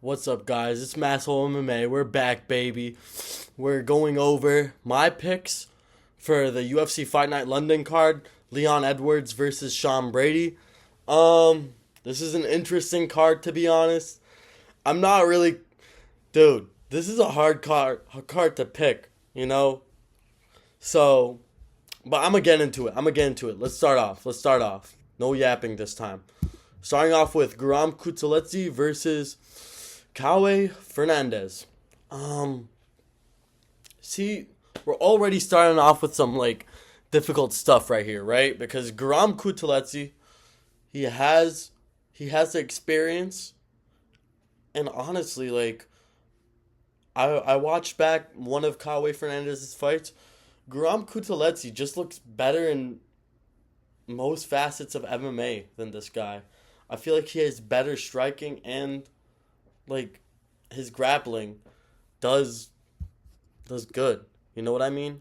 What's up, guys? It's Masshole MMA. We're back, baby. We're going over my picks for the UFC Fight Night London card. Leon Edwards versus Sean Brady. This is an interesting card, to be honest. I'm not really... Dude, this is a hard card to pick, you know? So, but I'm going to get into it. Let's start off. No yapping this time. Starting off with Kutaledze versus Fernandes. See, we're already starting off with some, difficult stuff right here, right? Because Kutaledze, he has the experience. And honestly, I watched back one of Fernandez's fights. Kutaledze just looks better in most facets of MMA than this guy. I feel like he has better striking and his grappling does good. You know what I mean?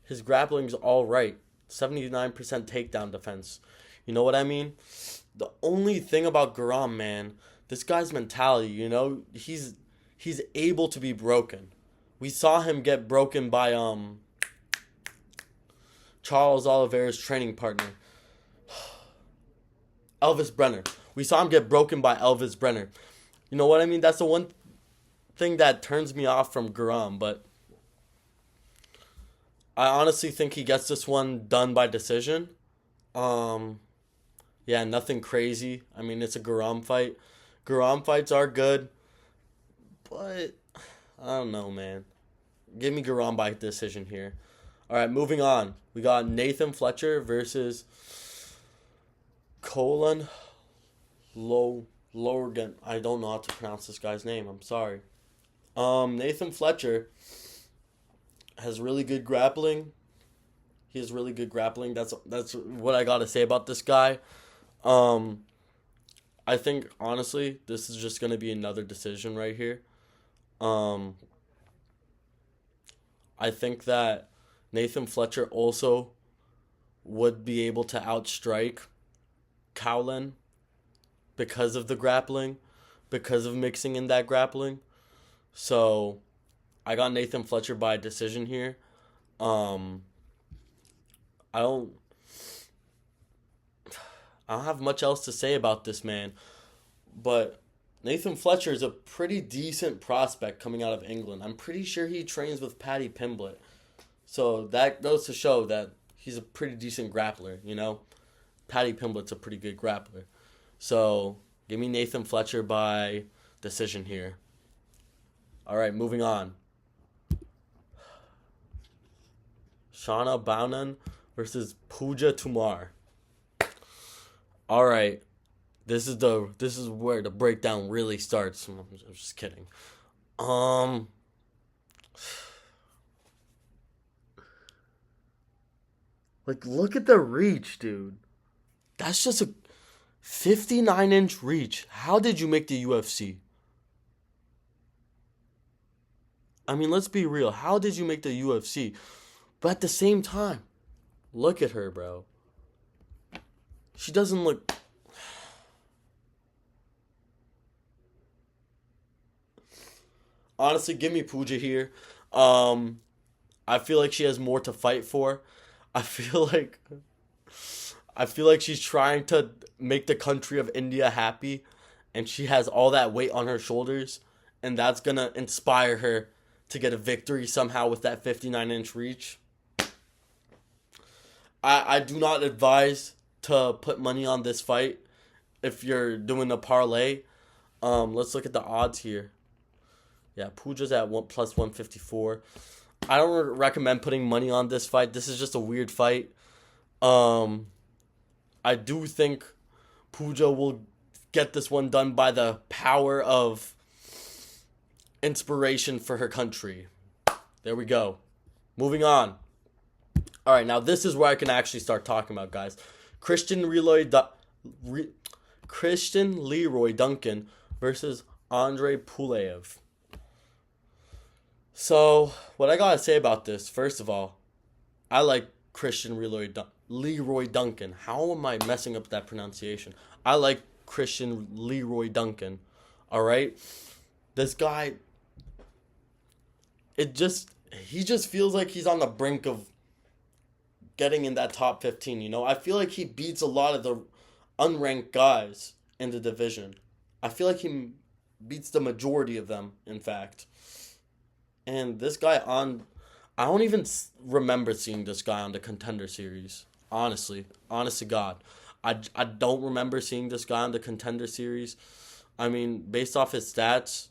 His grappling's all right. 79% takedown defense. You know what I mean? The only thing about man, this guy's mentality, you know, he's able to be broken. We saw him get broken by Charles Oliveira's training partner, Elvis Brenner. We saw him get broken by Elvis Brenner. You know what I mean? That's the one thing that turns me off from but I honestly think he gets this one done by decision. Yeah, nothing crazy. I mean, it's a fight. Fights are good, but I don't know, man. Give me by decision here. All right, moving on. We got Nathan Fletcher versus Holland. Loughran. I don't know how to pronounce this guy's name. I'm sorry. Nathan Fletcher has really good grappling. He has really good grappling. That's what I gotta say about this guy. I think honestly this is just gonna be another decision right here. I think that Nathan Fletcher also would be able to outstrike Cowlen because of the grappling, because of mixing in that grappling. So, I got Nathan Fletcher by decision here. I don't have much else to say about this man, but Nathan Fletcher is a pretty decent prospect coming out of England. I'm pretty sure he trains with Paddy Pimblett. So that goes to show that he's a pretty decent grappler, you know? Paddy Pimblett's a pretty good grappler. So, give me Nathan Fletcher by decision here. All right, moving on. Bannon versus Tomar. All right, this is where the breakdown really starts. I'm just kidding. Look at the reach, dude. That's just a 59-inch reach. How did you make the UFC? I mean, let's be real. How did you make the UFC? But at the same time, look at her, bro. She doesn't look... Honestly, give me Pooja here. I feel like she has more to fight for. I feel like she's trying to make the country of India happy, and she has all that weight on her shoulders, and that's going to inspire her to get a victory somehow with that 59-inch reach. I do not advise to put money on this fight if you're doing a parlay. Let's look at the odds here. Yeah, Pooja's at plus 154. I don't recommend putting money on this fight. This is just a weird fight. I do think Pooja will get this one done by the power of inspiration for her country. There we go. Moving on. All right, now this is where I can actually start talking about, guys. Christian Leroy Duncan versus Andre Pulyaev. So, what I gotta say about this, first of all, I like Christian Leroy Duncan. How am I messing up that pronunciation? I like Christian Leroy Duncan. All right? This guy, he just feels like he's on the brink of getting in that top 15, you know? I feel like he beats a lot of the unranked guys in the division. I feel like he beats the majority of them, in fact. And this guy I don't even remember seeing this guy on the Contender Series. Honestly. Honest to God. I don't remember seeing this guy on the Contender Series. I mean, based off his stats,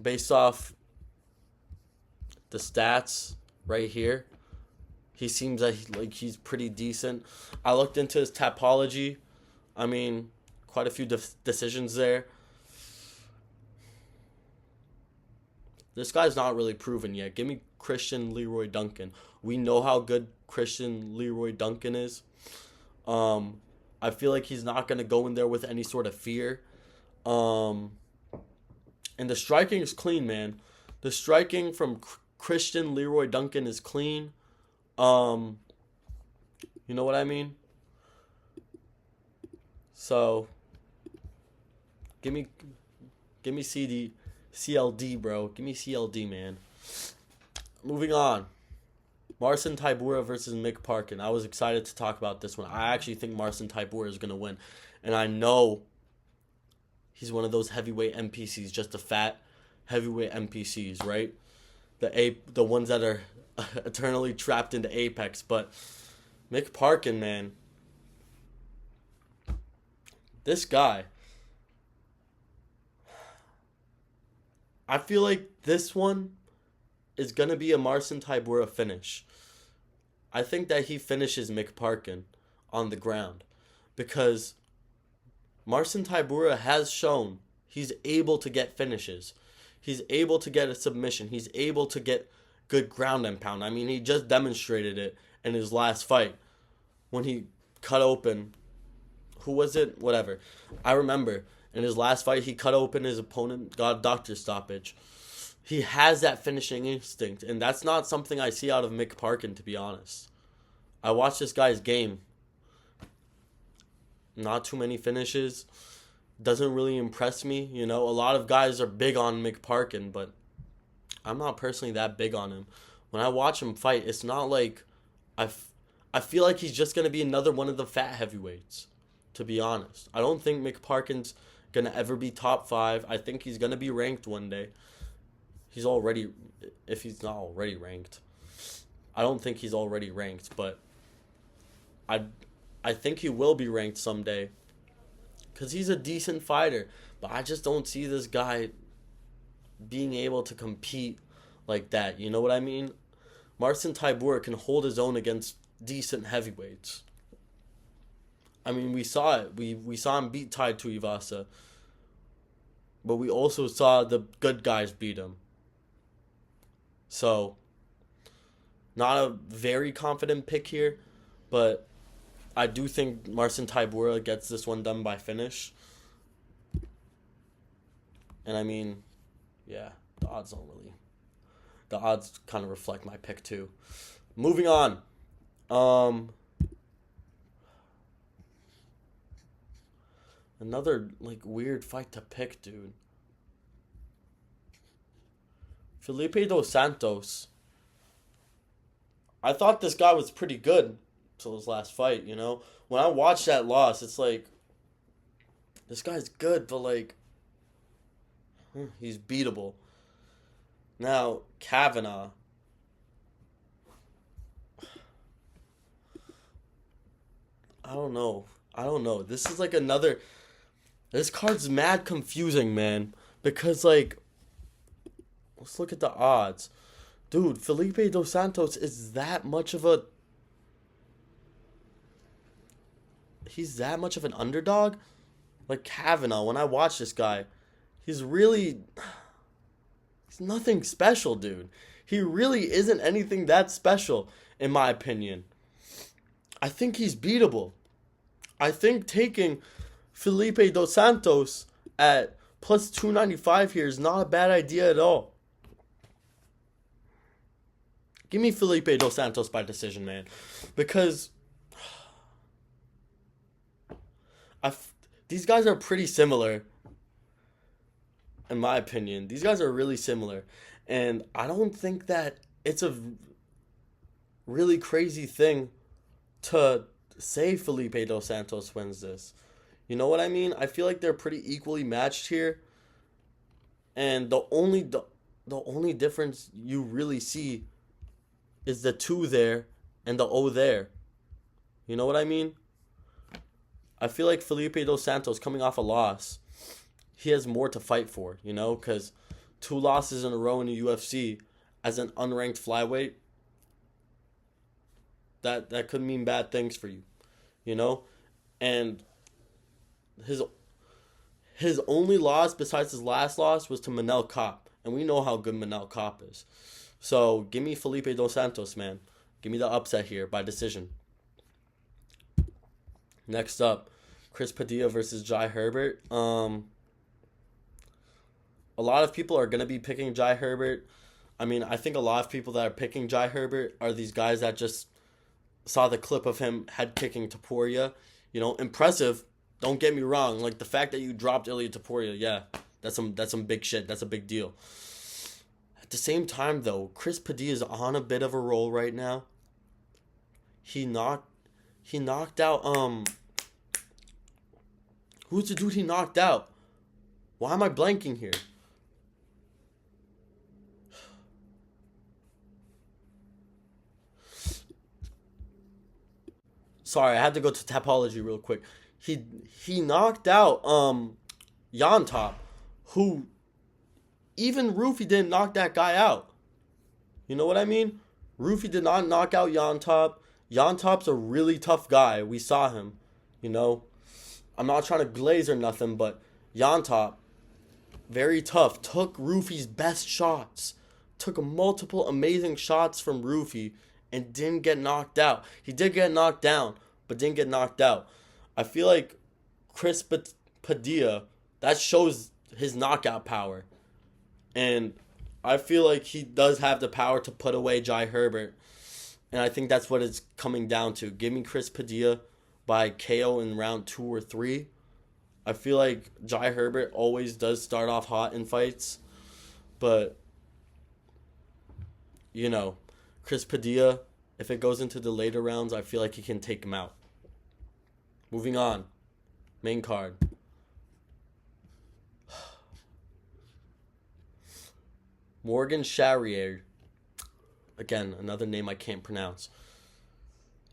based off the stats right here, he seems like he's pretty decent. I looked into his topology. I mean, quite a few decisions there. This guy's not really proven yet. Give me Christian Leroy Duncan. We know how good Christian Leroy Duncan is. I feel like he's not going to go in there with any sort of fear. And the striking is clean, man. The striking from Christian Leroy Duncan is clean. You know what I mean? So, give me CLD, bro. Give me CLD, man. Moving on. Marcin Tybura versus Mick Parkin. I was excited to talk about this one. I actually think Marcin Tybura is going to win. And I know he's one of those heavyweight NPCs, just a fat heavyweight NPCs, right? The ones that are eternally trapped into Apex. But Mick Parkin, man. This guy. I feel like this one is going to be a Marcin Tybura finish. I think that he finishes Mick Parkin on the ground. Because Marcin Tybura has shown he's able to get finishes. He's able to get a submission. He's able to get good ground and pound. I mean, he just demonstrated it in his last fight. When he cut open, who was it? Whatever. I remember. In his last fight, he cut open his opponent, got a doctor stoppage. He has that finishing instinct, and that's not something I see out of Mick Parkin, to be honest. I watched this guy's game. Not too many finishes. Doesn't really impress me. You know, a lot of guys are big on Mick Parkin, but I'm not personally that big on him. When I watch him fight, it's not like I feel like he's just going to be another one of the fat heavyweights, to be honest. I don't think Mick Parkin's going to ever be top 5. I think he's going to be ranked one day. He's already, if he's not already ranked. I don't think he's already ranked, but I think he will be ranked someday. Because he's a decent fighter. But I just don't see this guy being able to compete like that. You know what I mean? Marcin Tybura can hold his own against decent heavyweights. I mean, we saw it. We saw him beat Tai Tuivasa. But we also saw the good guys beat him. So, not a very confident pick here. But I do think Marcin Tybura gets this one done by finish. And I mean, yeah, the odds kind of reflect my pick too. Moving on. Another, weird fight to pick, dude. Felipe dos Santos. I thought this guy was pretty good until his last fight, you know? When I watched that loss, it's like, this guy's good, but, he's beatable. Now, Kavanagh. I don't know. This is, another... This card's mad confusing, man. Because, let's look at the odds. Dude, Felipe dos Santos is that much of a... He's that much of an underdog? Like Kavanagh, when I watch this guy, he's nothing special, dude. He really isn't anything that special, in my opinion. I think he's beatable. I think taking Felipe dos Santos at plus 295 here is not a bad idea at all. Give me Felipe dos Santos by decision, man. Because these guys are pretty similar. in my opinion. These guys are really similar. And I don't think that it's a really crazy thing to say Felipe dos Santos wins this. You know what I mean? I feel like they're pretty equally matched here. And the only difference you really see is the 2 there and the O there. You know what I mean? I feel like Felipe dos Santos coming off a loss, he has more to fight for, you know, because 2 losses in a row in the UFC as an unranked flyweight, that could mean bad things for you, you know? And his only loss besides his last loss was to Manel Kape, and we know how good Manel Kape is. So give me Felipe dos Santos, man. Give me the upset here by decision. Next up, Chris Padilla versus Jai Herbert. A lot of people are going to be picking Jai Herbert. I mean, I think a lot of people that are picking Jai Herbert are these guys that just saw the clip of him head kicking Tybura. You know, impressive. Don't get me wrong. Like, the fact that you dropped Ilia Tybura, yeah, that's some big shit. That's a big deal. At the same time, though, Chris Padilla is on a bit of a roll right now. He knocked out, who's the dude he knocked out? Why am I blanking here? Sorry, I had to go to Tapology real quick. He knocked out Yantop, who even Rufy didn't knock that guy out. You know what I mean? Rufy did not knock out Yantop. Yantop's a really tough guy. We saw him. You know, I'm not trying to glaze or nothing, but Yantop, very tough. Took Rufy's best shots. Took multiple amazing shots from Rufy and didn't get knocked out. He did get knocked down, but didn't get knocked out. I feel like Chris Padilla, that shows his knockout power. And I feel like he does have the power to put away Jai Herbert. And I think that's what it's coming down to. Give me Chris Padilla by KO in round 2 or 3. I feel like Jai Herbert always does start off hot in fights. But, you know, Chris Padilla, if it goes into the later rounds, I feel like he can take him out. Moving on. Main card. Morgan Charriere. Again, another name I can't pronounce.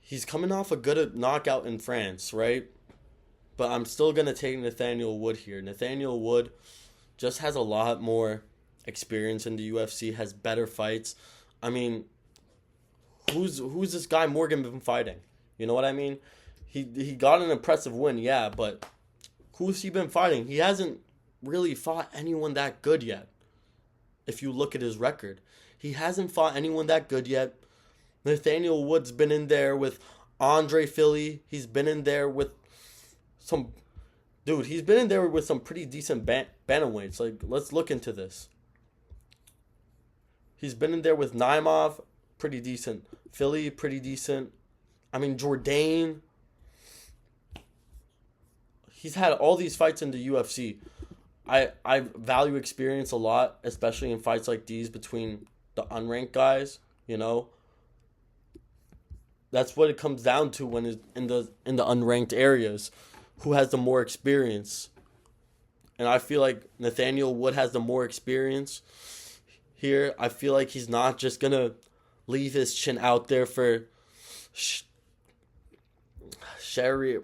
He's coming off a good knockout in France, right? But I'm still going to take Nathaniel Wood here. Nathaniel Wood just has a lot more experience in the UFC, has better fights. I mean, who's this guy Morgan been fighting? You know what I mean? He got an impressive win, yeah, but who's he been fighting? He hasn't really fought anyone that good yet. If you look at his record, he hasn't fought anyone that good yet. Nathaniel Wood's been in there with Andre Philly. He's been in there with some... Dude, he's been in there with some pretty decent bantamweights. Like, let's look into this. He's been in there with Naimov, pretty decent. Philly, pretty decent. I mean, Jourdain. He's had all these fights in the UFC. I value experience a lot, especially in fights like these between the unranked guys, you know. That's what it comes down to when it's in the unranked areas. Who has the more experience? And I feel like Nathaniel Wood has the more experience here. I feel like he's not just going to leave his chin out there for Charriere.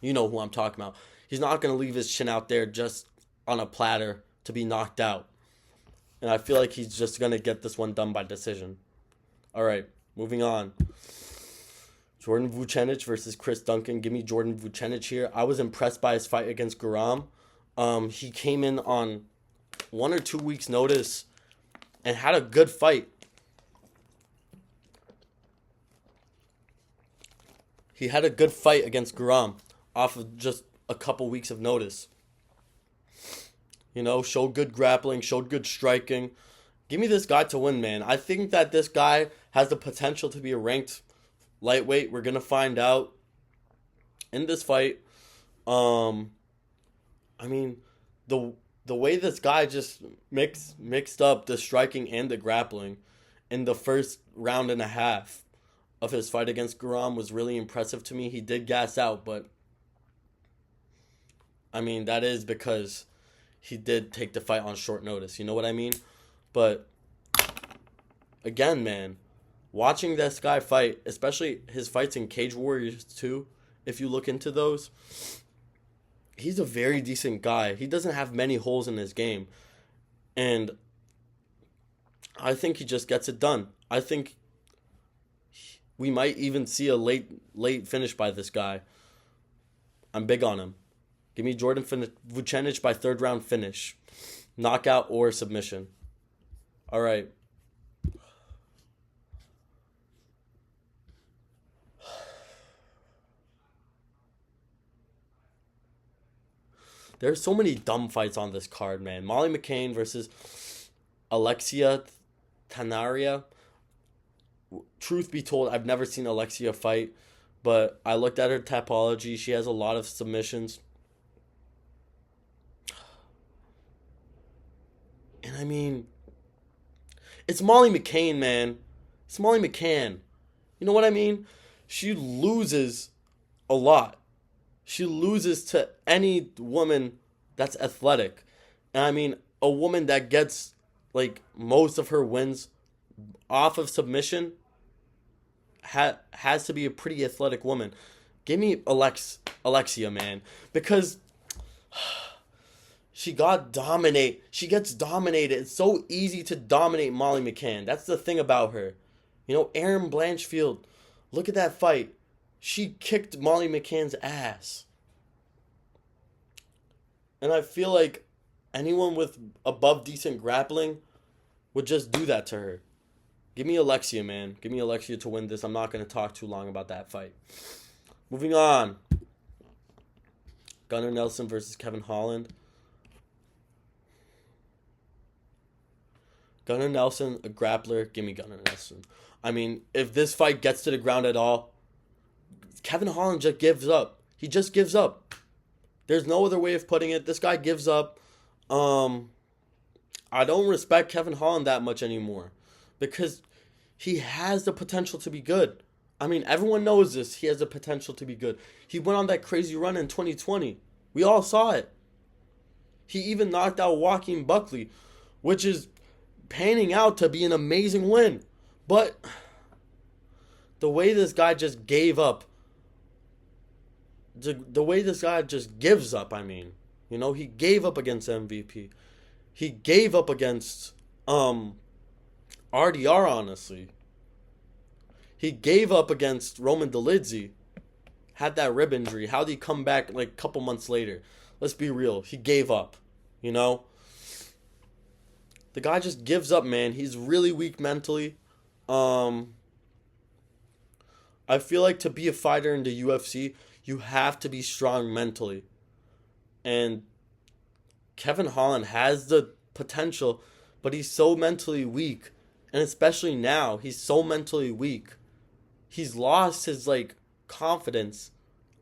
You know who I'm talking about. He's not going to leave his chin out there just on a platter to be knocked out. And I feel like he's just going to get this one done by decision. All right, moving on. Jordan Vucenic versus Chris Duncan. Give me Jordan Vucenic here. I was impressed by his fight against Guram. He came in on 1 or 2 weeks' notice and had a good fight. He had a good fight against Guram off of just a couple weeks of notice. You know, showed good grappling, showed good striking. Give me this guy to win, man. I think that this guy has the potential to be a ranked lightweight. We're going to find out in this fight. I mean, the the way this guy just mixed up the striking and the grappling in the first round and a half of his fight against Guram was really impressive to me. He did gas out, but I mean, that is because he did take the fight on short notice. You know what I mean? But again, man, watching this guy fight, especially his fights in Cage Warriors 2, if you look into those, he's a very decent guy. He doesn't have many holes in his game. And I think he just gets it done. I think we might even see a late finish by this guy. I'm big on him. Give me Jordan Vucenic by third round finish. Knockout or submission. All right. There's so many dumb fights on this card, man. Molly McCann versus Alexia Thainara. Truth be told, I've never seen Alexia fight, but I looked at her Tapology. She has a lot of submissions. And I mean, it's Molly McCann, man. It's Molly McCann. You know what I mean? She loses a lot. She loses to any woman that's athletic. And I mean, a woman that gets, like, most of her wins off of submission has to be a pretty athletic woman. Give me Alexia, man. Because she gets dominated. It's so easy to dominate Molly McCann. That's the thing about her. You know, Erin Blanchfield, look at that fight. She kicked Molly McCann's ass. And I feel like anyone with above decent grappling would just do that to her. Give me Alexia, man. Give me Alexia to win this. I'm not going to talk too long about that fight. Moving on. Gunnar Nelson versus Kevin Holland. Gunnar Nelson, a grappler. Give me Gunnar Nelson. I mean, if this fight gets to the ground at all, Kevin Holland just gives up. He just gives up. There's no other way of putting it. This guy gives up. I don't respect Kevin Holland that much anymore because he has the potential to be good. I mean, everyone knows this. He has the potential to be good. He went on that crazy run in 2020. We all saw it. He even knocked out Joaquin Buckley, which is panning out to be an amazing win. But the way this guy just gave up, the way this guy just gives up, I mean, you know, he gave up against MVP. He gave up against RDR, honestly. He gave up against Roman Dolidze. Had that rib injury. How'd he come back like a couple months later? Let's be real. He gave up, you know? The guy just gives up, man. He's really weak mentally. I feel like to be a fighter in the UFC, you have to be strong mentally. And Kevin Holland has the potential, but he's so mentally weak. And especially now, he's so mentally weak. He's lost his, like, confidence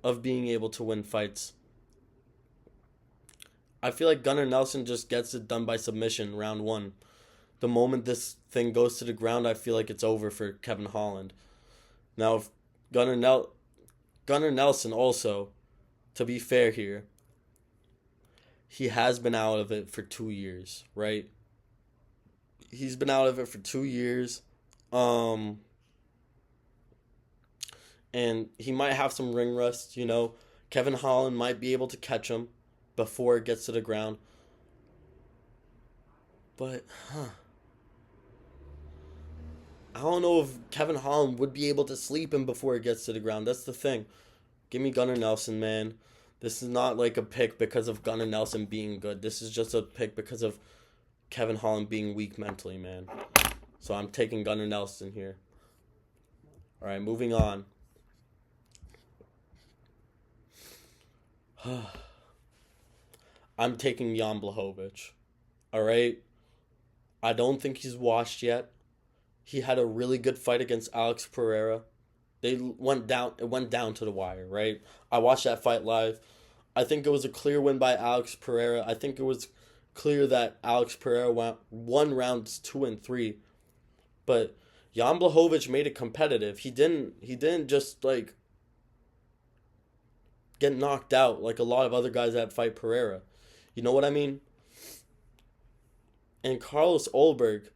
of being able to win fights. I feel like Gunnar Nelson just gets it done by submission, round one. The moment this thing goes to the ground, I feel like it's over for Kevin Holland. Now, if Gunnar Nelson also, to be fair here, he has been out of it for 2 years, right? He's been out of it for 2 years. And he might have some ring rust, you know. Kevin Holland might be able to catch him before it gets to the ground. But, I don't know if Kevin Holland would be able to sleep him before it gets to the ground. That's the thing. Give me Gunnar Nelson, man. This is not like a pick because of Gunnar Nelson being good. This is just a pick because of Kevin Holland being weak mentally, man. So I'm taking Gunnar Nelson here. All right, moving on. I'm taking Jan Blachowicz. All right? I don't think he's washed yet. He had a really good fight against Alex Pereira. It went down to the wire, right? I watched that fight live. I think it was a clear win by Alex Pereira. I think it was clear that Alex Pereira won rounds 2 and 3, but Jan Blachowicz made it competitive. He didn't just like get knocked out like a lot of other guys that fight Pereira. You know what I mean? And Carlos Ulberg,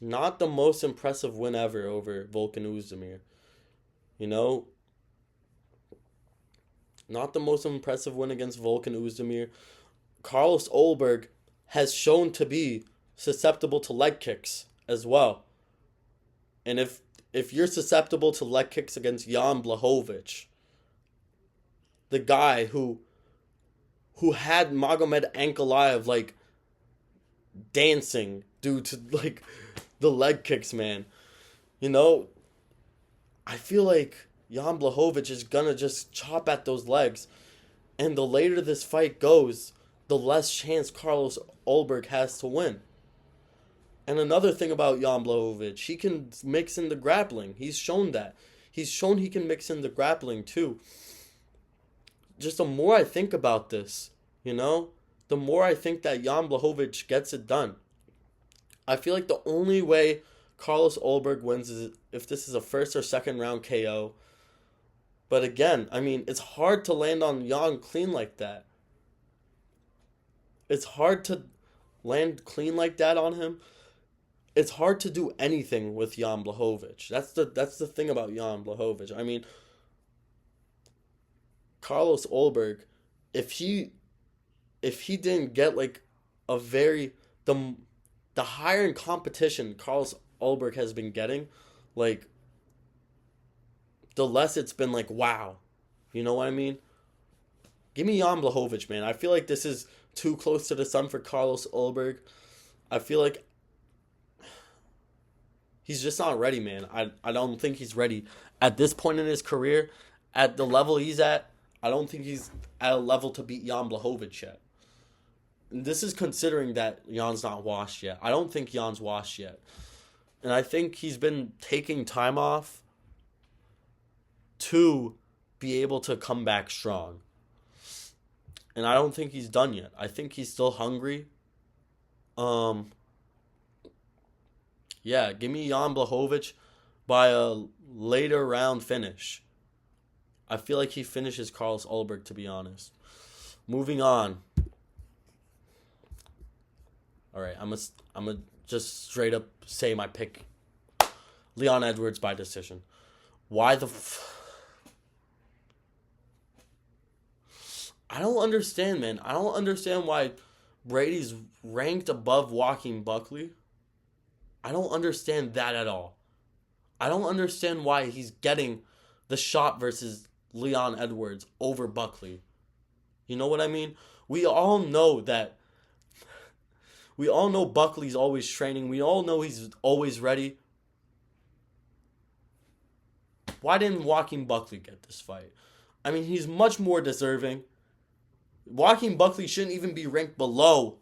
not the most impressive win ever over Volkan Oezdemir. You know? Not the most impressive win against Volkan Oezdemir. Carlos Ulberg has shown to be susceptible to leg kicks as well. And if you're susceptible to leg kicks against Jan Blachowicz, the guy who had Magomed Ankalaev like dancing due to like the leg kicks, man. You know, I feel like Jan Blachowicz is gonna just chop at those legs, and the later this fight goes, the less chance Carlos Ulberg has to win. And another thing about Jan Blachowicz, he can mix in the grappling. He's shown that. He's shown he can mix in the grappling too. Just the more I think about this, you know, the more I think that Jan Blachowicz gets it done. I feel like the only way Carlos Ulberg wins is if this is a first or second round KO. But again, I mean, it's hard to land on Jan clean like that. It's hard to land clean like that on him. It's hard to do anything with Jan Blachowicz. That's the thing about Jan Blachowicz. I mean, Carlos Ulberg, if he didn't get like a very the higher in competition Carlos Ulberg has been getting, like the less it's been like wow. You know what I mean? Give me Jan Blachowicz, man. I feel like this is too close to the sun for Carlos Ulberg. I feel like he's just not ready, man. I don't think he's ready. At this point in his career, at the level he's at, I don't think he's at a level to beat Jan Blachowicz yet. And this is considering that Jan's not washed yet. I don't think Jan's washed yet. And I think he's been taking time off to be able to come back strong. And I don't think he's done yet. I think he's still hungry. Yeah, give me Jan Blachowicz by a later round finish. I feel like he finishes Carlos Ulberg, to be honest. Moving on. All right, I'm gonna just straight up say my pick. Leon Edwards by decision. Why the I don't understand, man. I don't understand why Brady's ranked above Joaquin Buckley. I don't understand that at all. I don't understand why he's getting the shot versus Leon Edwards over Buckley. You know what I mean? We all know Buckley's always training. We all know he's always ready. Why didn't Joaquin Buckley get this fight? I mean, he's much more deserving. Joaquin Buckley shouldn't even be ranked below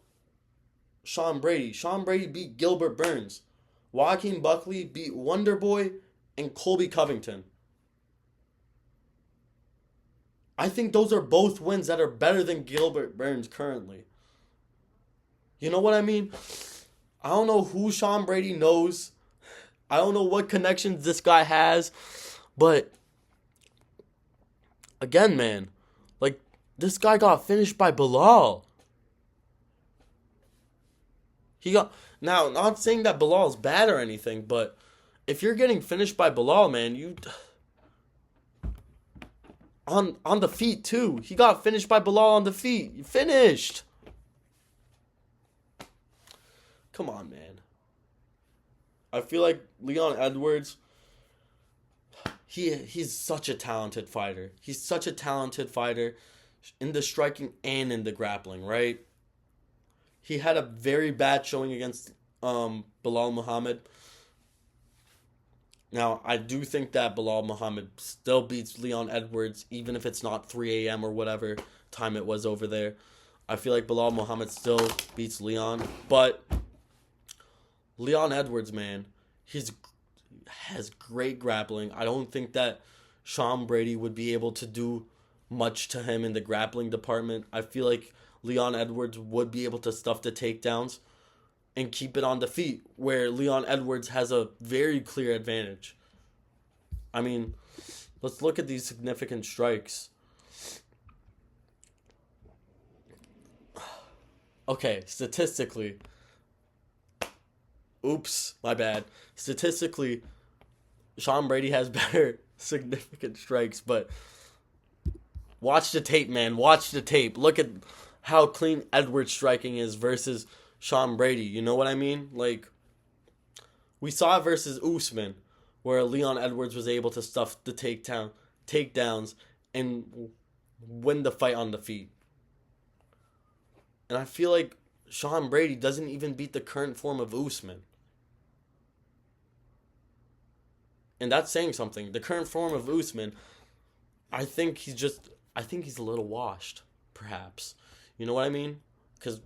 Sean Brady. Sean Brady beat Gilbert Burns. Joaquin Buckley beat Wonderboy and Colby Covington. I think those are both wins that are better than Gilbert Burns currently. You know what I mean? I don't know who Sean Brady knows. I don't know what connections this guy has. But, again, man, like, this guy got finished by Bilal. Now, not saying that Bilal is bad or anything, but if you're getting finished by Bilal, man, you on the feet too. He got finished by Bilal on the feet. You finished. Come on, man. I feel like Leon Edwards, he's such a talented fighter. He's such a talented fighter in the striking and in the grappling, right? He had a very bad showing against Bilal Muhammad. Now, I do think that Bilal Muhammad still beats Leon Edwards, even if it's not 3 a.m. or whatever time it was over there. I feel like Bilal Muhammad still beats Leon. But Leon Edwards, man, has great grappling. I don't think that Sean Brady would be able to do much to him in the grappling department. I feel like Leon Edwards would be able to stuff the takedowns and keep it on the feet, where Leon Edwards has a very clear advantage. I mean, let's look at these significant strikes. Okay, statistically. Oops, my bad. Statistically, Sean Brady has better significant strikes, but watch the tape, man. Watch the tape. Look at how clean Edwards' striking is versus Sean Brady. You know what I mean? Like, we saw it versus Usman, where Leon Edwards was able to stuff the takedowns and win the fight on the feet. And I feel like Sean Brady doesn't even beat the current form of Usman. And that's saying something. The current form of Usman, I think he's a little washed, perhaps. You know what I mean? Because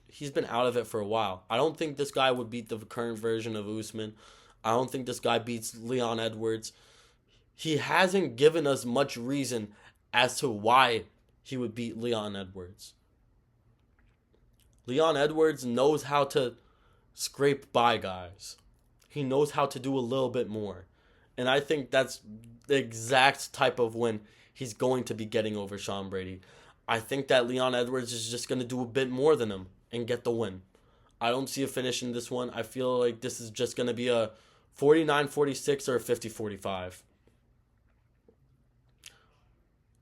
he's been out of it for a while. I don't think this guy would beat the current version of Usman. I don't think this guy beats Leon Edwards. He hasn't given us much reason as to why he would beat Leon Edwards. Leon Edwards knows how to scrape by guys. He knows how to do a little bit more. And I think that's the exact type of win he's going to be getting over Sean Brady. I think that Leon Edwards is just going to do a bit more than him and get the win. I don't see a finish in this one. I feel like this is just going to be a 49-46 or a 50-45.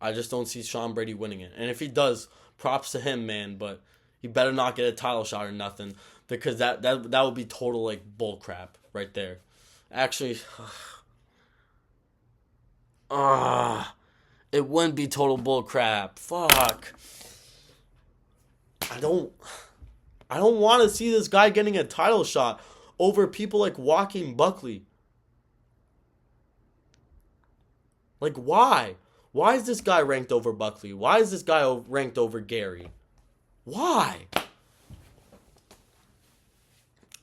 I just don't see Sean Brady winning it. And if he does, props to him, man. But he better not get a title shot or nothing, because that would be total like bull crap right there. Actually, it wouldn't be total bull crap. Fuck. I don't want to see this guy getting a title shot over people like Joaquin Buckley. Like, why? Why is this guy ranked over Buckley? Why is this guy ranked over Gary? Why?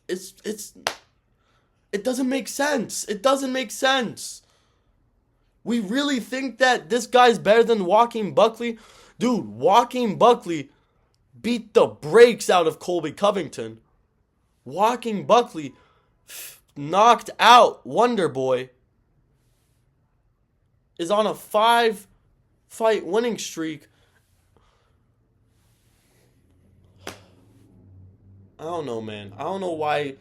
It doesn't make sense. It doesn't make sense. We really think that this guy's better than Joaquin Buckley? Dude, Joaquin Buckley beat the brakes out of Colby Covington. Joaquin Buckley knocked out Wonder Boy. Is on a 5-fight winning streak. I don't know, man. I don't know why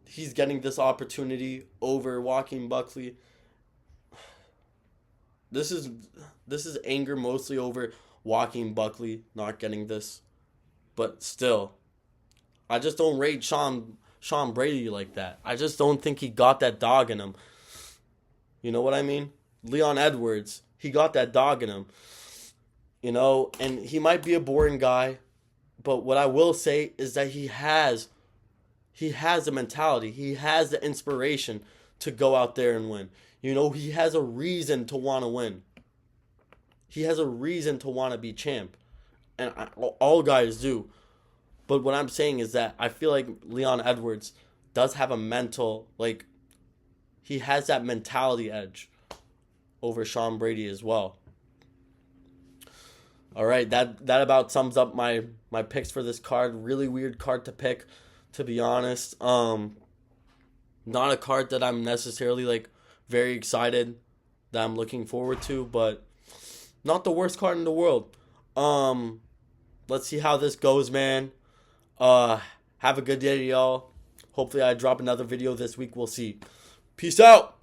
he's getting this opportunity over Joaquin Buckley. This is anger mostly over Joaquin Buckley not getting this. But still, I just don't rate Sean Brady like that. I just don't think he got that dog in him. You know what I mean? Leon Edwards, he got that dog in him. You know, and he might be a boring guy, but what I will say is that he has the mentality. He has the inspiration to go out there and win. You know, he has a reason to want to win. He has a reason to want to be champ. And all guys do. But what I'm saying is that I feel like Leon Edwards does have a mental, like, he has that mentality edge over Sean Brady as well. All right, that about sums up my picks for this card. Really weird card to pick, to be honest. Not a card that I'm necessarily like very excited that I'm looking forward to, but not the worst card in the world. Let's see how this goes, man. Have a good day, y'all. Hopefully I drop another video this week. We'll see. Peace out.